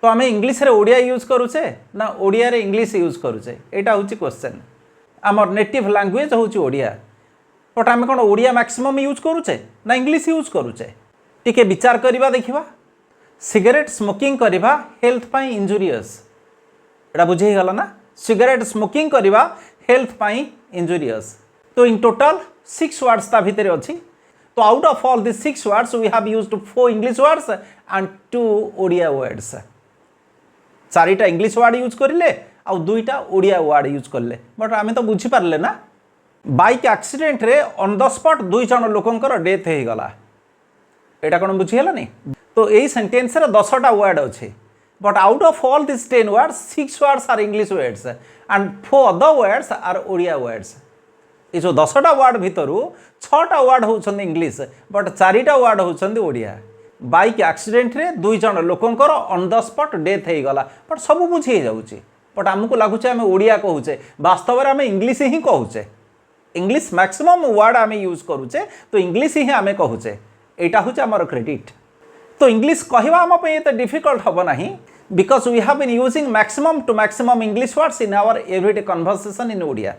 तो आम इंग्लीश रे ओडिया यूज करूचे ना ओडिया रे इंग्लीश यूज करूचे एटा होची क्वेश्चन आमर नेटिव लैंग्वेज होची ओडिया बट आम कौन ओडिया मैक्सिमम यूज करूचे ना इंग्लीश यूज करूचे टिके विचार करवा देखिबा सिगरेट स्मोकिंग करवा हेल्थ पाई इंजुरियस एटा बुझे गला ना सिगरेट स्मोकिंग करवा हेल्थ पाई इंजुरियस तो इन टोटल 6 वर्ड्स ता भितर अछि तो out of all this 6 words we have used 4 English words and 2 Odia words चारिटा इंग्लिश वर्ड यूज करले आ दुईटा ओडिया वर्ड यूज करले बट आमे तो बुझी पारले ना बाइक एक्सीडेंट रे ऑन द स्पॉट 2 जण लोकंकर डेथ हे गला एटा कोन बुझी हला नै तो एई सेंटेंस रे 10टा वर्ड अछि but out of all this 10 words 6 words are English words and 4 other words are Odia words ये जो 10टा वर्ड भितरु 6टा वर्ड होउछन इंग्लिश बट 4टा वर्ड होउछन ओडिया बाइक एक्सीडेंट रे 2 जण लोकंकर ऑन द स्पॉट डेथ हे गला बट सब बुझी जाउची बट हमको लागुचे आमे ओडिया कहूचे वास्तव रे आमे इंग्लिश ही कहूचे इंग्लिश मैक्सिमम वर्ड आमे यूज करूचे तो इंग्लिश ही आमे कहूचे एटा होचे हमर क्रेडिट तो इंग्लिश कहवा आम पे एते डिफिकल्ट हबो नाही because we have been using maximum to maximum English words in our everyday conversation in Odia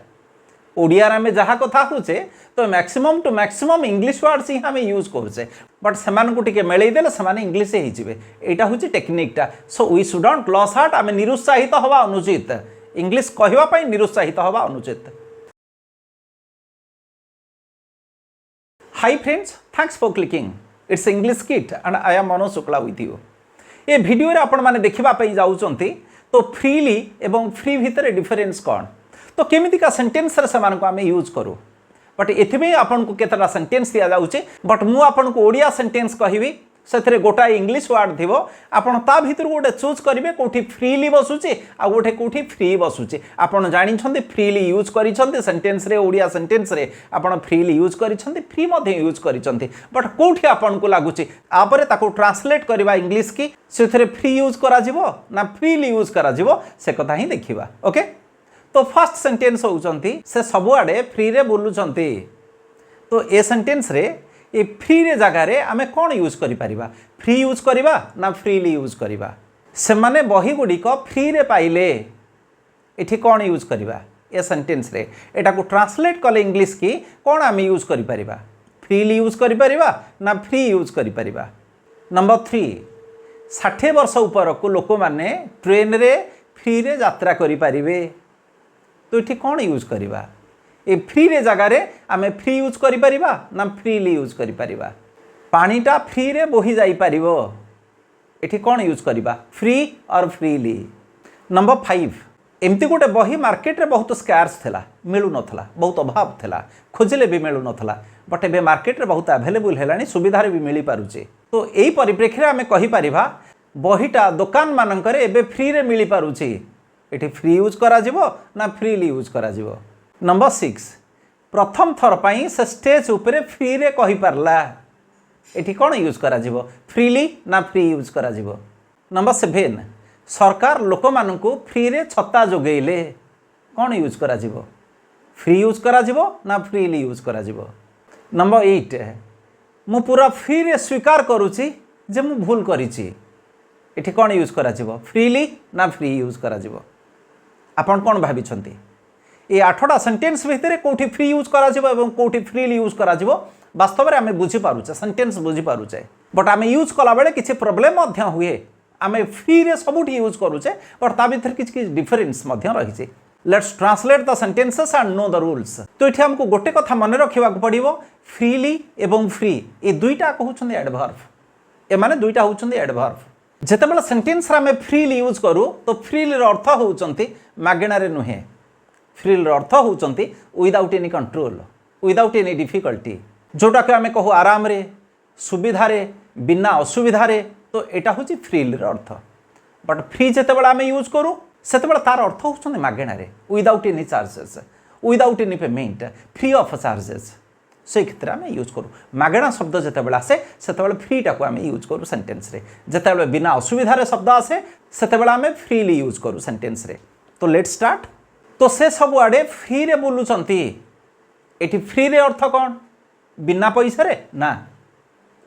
Odia रे में जहाँ कथा होचे तो maximum to maximum English words ही हमें यूज करूचे बट सेमान को टिके मेलै देले सेमान इंग्लिश ही जिवे एटा होची टेक्निकटा so we shouldn't lose heart आमे निरुत्साहित हवा अनुचित इंग्लिश कहवा पई निरुत्साहित हवा अनुचित hi friends thanks for clicking it's English kit and I am Manoj Shukla with you ये वीडियो रे आपण माने देखिबा पई जाउचंती तो फ्रीली एवं फ्री भितर डिफरेंस कौन तो केमितिका सेंटेंस रे समान को आमे यूज करू बट एथिबे आपन को केतरा सेंटेंस दिया जाउचे बट मु आपन को ओडिया सेंटेंस कहिबी सेथरे गोटा इंग्लिश वर्ड थिबो आपन ता भितर गोटे चूज करिवे कोठी फ्रीली बसुचे आ गोटे कोठी फ्री बसुचे आपन जानि छथि फ्रीली यूज करि छथि सेंटेंस रे ओडिया सेंटेंस रे आपन फ्रीली यूज करि छथि फ्री मध्ये यूज करि छथि बट कोठी आपन को लागुची आपरे ताको ट्रांसलेट करबा इंग्लिश की सेथरे फ्री यूज करा जिवो ना फ्रीली यूज करा जिवो से कथा ही देखिबा ओके तो फर्स्ट सेंटेंस होउचंती से सबुआडे फ्री रे बोलुचंती तो ए सेंटेंस रे ए फ्री रे जगह रे आमे कौन यूज करि परिबा फ्री यूज करिबा ना फ्रीली यूज करिबा से माने बही गुडी को फ्री रे पाइले एठी कौन यूज करिबा ए सेंटेंस रे एटा को ट्रांसलेट कले इंग्लिश की कौन आमे यूज करि परिबा फ्रीली यूज करि परिबा ना फ्री यूज करि परिबा नंबर 3 60 वर्ष ऊपर को लोक माने ट्रेन रे फ्री रे यात्रा करि परिबे तो एठी कौन यूज करिबा ए फ्री रे जगह रे आमे फ्री यूज करि परिबा ना फ्रीली यूज करि परिबा पानीटा फ्री रे बोही जाई परिबो एठी कौन यूज करिबा फ्री और फ्रीली नंबर 5 एमती गोटे बही मार्केट रे बहुत स्कार्स थिला मिलु नथला बहुत अभाव थिला खोजले भी मिलु नथला बट एबे मार्केट रे बहुत अवेलेबल हेलानी सुविधा रे भी मिली पारुचे तो एही परिप्रेक्षी रे आमे कहि परिबा बहीटा दुकान मानकरे एबे फ्री रे मिली पारुचे एठी फ्री यूज करा जिवो ना फ्रीली यूज करा जिवो नंबर 6 प्रथम थर पाई से स्टेज ऊपर फ्री रे कहि पारला एठी कोन यूज करा जिवो फ्रीली ना फ्री यूज करा जिवो नंबर 7 सरकार लोक मानकु फ्री रे छत्ता जोगेइले कोन यूज करा जिवो फ्री यूज करा जिवो ना फ्रीली यूज करा जिवो नंबर 8 मु पूरा फ्री रे स्वीकार करूची जे मु भूल करिची एठी कोन यूज करा जिवो फ्रीली ना फ्री यूज करा जिवो आपन कोन भाबी छंती ये 8टा सेंटेंस भितर कोठी फ्री यूज करा जिवो एवं कोठी फ्रीली यूज करा जिवो वास्तव में आमे बुझी पारुचे सेंटेंस बुझी पारुचे बट आमे यूज कला बेले किछि प्रॉब्लम मध्य हुए आमे फ्री रे सबुठी यूज करूचे बट ता भितर किछि डिफरेंस मध्य रहिছে let's translate the sentences and know the rules तो इथे हमको गोटे कथा मन रखिबा पड़िबो फ्रीली एवं फ्री ए दुईटा कहउछन एडवर्ब ए माने दुईटा होउछन एडवर्ब जेतेबेला सेंटेंस रा में फ्रीली यूज करू तो फ्रीली रो अर्थ होउछंती मागेना रे नुहे फ्रीली रो अर्थ होउछंती without any control without any difficulty जोटा के हमें कहू आराम रे सुविधा रे बिना असुविधा रे तो एटा होची फ्रीली रो अर्थ बट फ्री जेतेबेला हमें यूज करू सेतेबेला तार अर्थ होउछंती मागेना रे without any charges without any payment free of charges से क्षेत्र में यूज करूँ मागेणा शब्द जितेबाला आसे से फ्रीटा को आम यूज करूँ सेंटेंस रे जितेबाला बिना असुविधार शब्द आसे से आम फ्रीली यूज करूँ सेंटेंस रे तो लेट स्टार्ट तो से सब आड़े फ्री रे बोलुचंती एटी फ्री रे अर्थ कौन बिना पैसा रे ना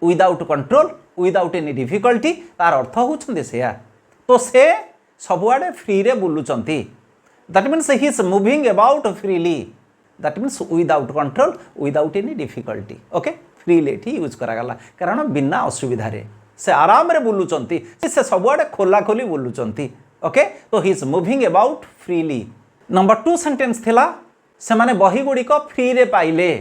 without control without any difficulty तार अर्थ होउछंती सेया तो से सबुआडे फ्री रे बुलुचंती that means he is moving about freely that means without control without any difficulty okay freely एठी यूज करागला कारण बिना असुविधा रे से आराम रे बुलुचंती से सबुआडे खोला खोली बुलुचंती ओके तो ही is moving about freely number 2 sentence थिला से माने बही गुडी को फ्री रे पाइले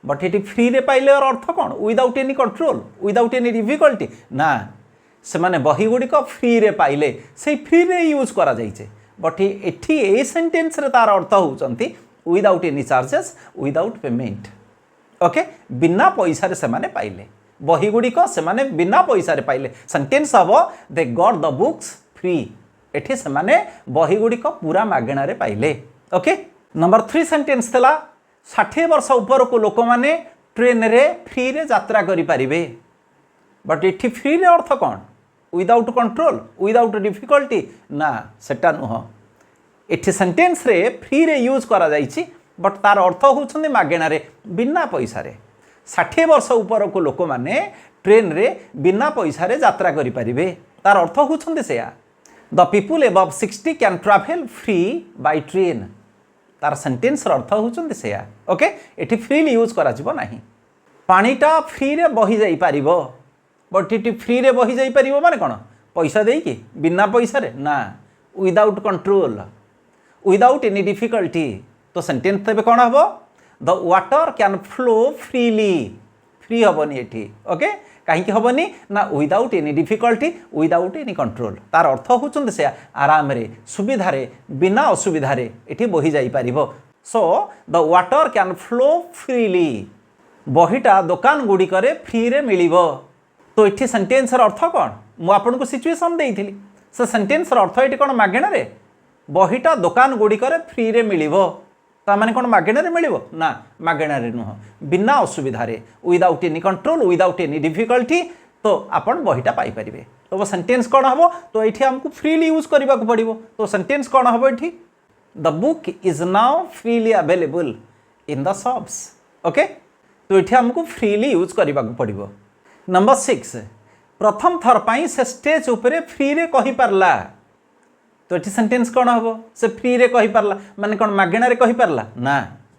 बट ये फ्री रे पाइले और अर्थ कौन without any control without any difficulty ना से माने बही गुडी को फ्री रे पाइले से फ्री रे यूज करा जाइछे बट एठी ए सेंटेंस रे तार अर्थ होचंती without any charges without payment okay बिना पैसा रे से माने पाइले बही गुडी को से माने बिना पैसा रे पाइले सेंटेंस हबो they got the books free एठी से माने बही गुडी को पूरा मागणा रे पाइले ओके नंबर 3 सेंटेंस थला 60 वर्ष ऊपर को लोक माने ट्रेन रे फ्री रे यात्रा करि परिबे बट एठी फ्री रे अर्थ कौन विदाउट कंट्रोल विदाउट डिफिकल्टी ना सेटा नुह एठी सेंटेंस रे फ्री रे यूज करा जाइछि बट तार अर्थ होउछन्ते मागेणा रे बिना पैसा रे 60 वर्ष ऊपर को लोक माने ट्रेन रे बिना पैसा रे यात्रा करि परिबे तार अर्थ होउछन्ते सेया the people above 60 can travel free by train तार सेंटेंस अर्थ होउछन्ते सेया ओके एठी फ्रीली यूज करा जिवो नाही पानीटा फ्री रे बही जाई परिबो बट एठी फ्री रे बही जाई परिबो माने कोन पैसा देई कि बिना पैसा रे ना without control without any difficulty तो सेंटेंस तबे कोन हबो the water can flow freely free हबनी एठी ओके कहीं हबनी ना without any difficulty without any control तार अर्थ होचंते से आराम रे सुविधा रे बिना असुविधा रे एठी बही जाई परिबो so the water can flow freely बहीटा दुकान गुडी करे फ्री रे मिलिबो तो एठी सेंटेंस र अर्थ कोन मु आपन को सिचुएशन देइथिली से सेंटेंस र अर्थ एठी कोन मागेणा रे बहीटा दुकान गुडी करे फ्री रे मिलिबो ता माने कोन मागेणा रे मिलिबो ना मागेणा रे नुह बिना असुविधा रे without any control without any difficulty तो आपण बहीटा पाई परिबे तो वो सेंटेंस कोन हबो तो एठी हमकु फ्रीली यूज करबा को पड़िबो तो सेंटेंस कोन हबो एठी the book is now freely available in the shops okay तो एठी हमकु फ्रीली यूज करबा को पड़िबो नंबर 6 प्रथम थर पाई से स्टेज ऊपर फ्री रे कहि परला तो ये सेंटेंस कौन हम से फ्री रे कहि परला माने कौन मागेणा रे कहि परला ना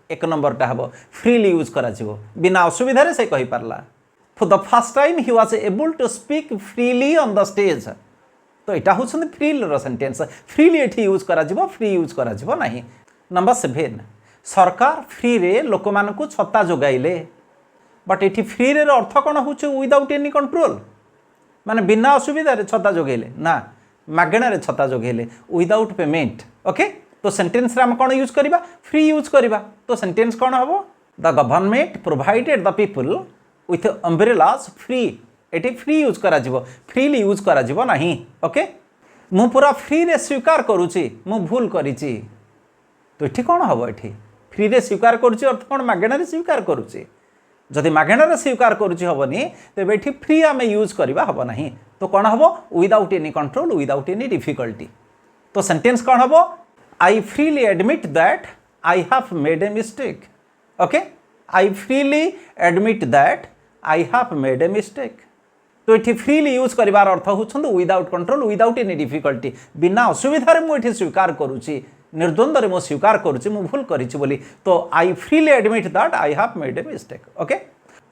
एक नंबरटा हम फ्रीली यूज करा जिवो बिना असुविधा रे से कहि परला for the first time he was able to speak freely on the stage तो एटा होछन फ्रीली रो सेंटेंस फ्रीली एठी यूज करा जिवो फ्री यूज करा जिवो नाही नंबर 7 सरकार फ्री रे लोक मान को छत्ता जोगाइले बट एठी फ्री रे अर्थ कौन होछ विदाउट एनी कंट्रोल माने बिना असुविधा रे छत्ता जोगाइले ना मागेणा रे छत्ता जोगेले विदाउट पेमेंट ओके तो सेंटेंस रे हम कोन यूज करबा फ्री यूज करबा तो सेंटेंस कोन हबो the government provided the people with umbrellas free eighty free use करा जिवो फ्रीली यूज करा जिवो नाही ओके मु पूरा फ्री रे स्वीकार करूची मु भूल करिची तो एठी कोन हबो एठी फ्री रे स्वीकार करूची अर्थ कोन मागेणा रे स्वीकार करूची जदि मागेणा रे स्वीकार करूची हबनी तेबे एठी फ्री आमे यूज करबा हबो नाही तो कौन हम without any control without any difficulty तो सेंटेंस कौन हम I freely admit that I have made a mistake okay I freely admit that I have made a mistake तो ये फ्रीली यूज करार अर्थ होउछन without control without any difficulty बिना असुविधा मुझे स्वीकार करुच्ची निर्द्वंद्व में स्वीकार करुच्ची मु भूल करिछि बोली तो I freely admit that I have made a mistake okay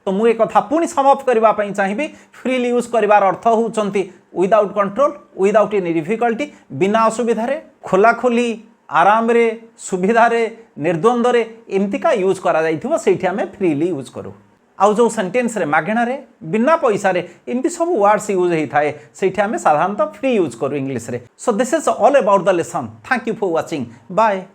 तो मुझे कथा पुणी समाप्त करने चाहिए फ्रीली यूज करार अर्थ होउछंती without control without any difficulty बिना असुविधा खोला खोली आराम रे सुविधा रे निर्द्वंद्व रे एमतीका यूज करा जाइथिबो सेठी हमें फ्रीली यूज करू आउ जो सेंटेंस रे मागेणा रे बिना पैसा रे एमती सब वर्ड्स यूज होई थाए सेठी हमें साधारणतः फ्री यूज करू इंग्लिश रे so this is all about the lesson thank you for watching bye.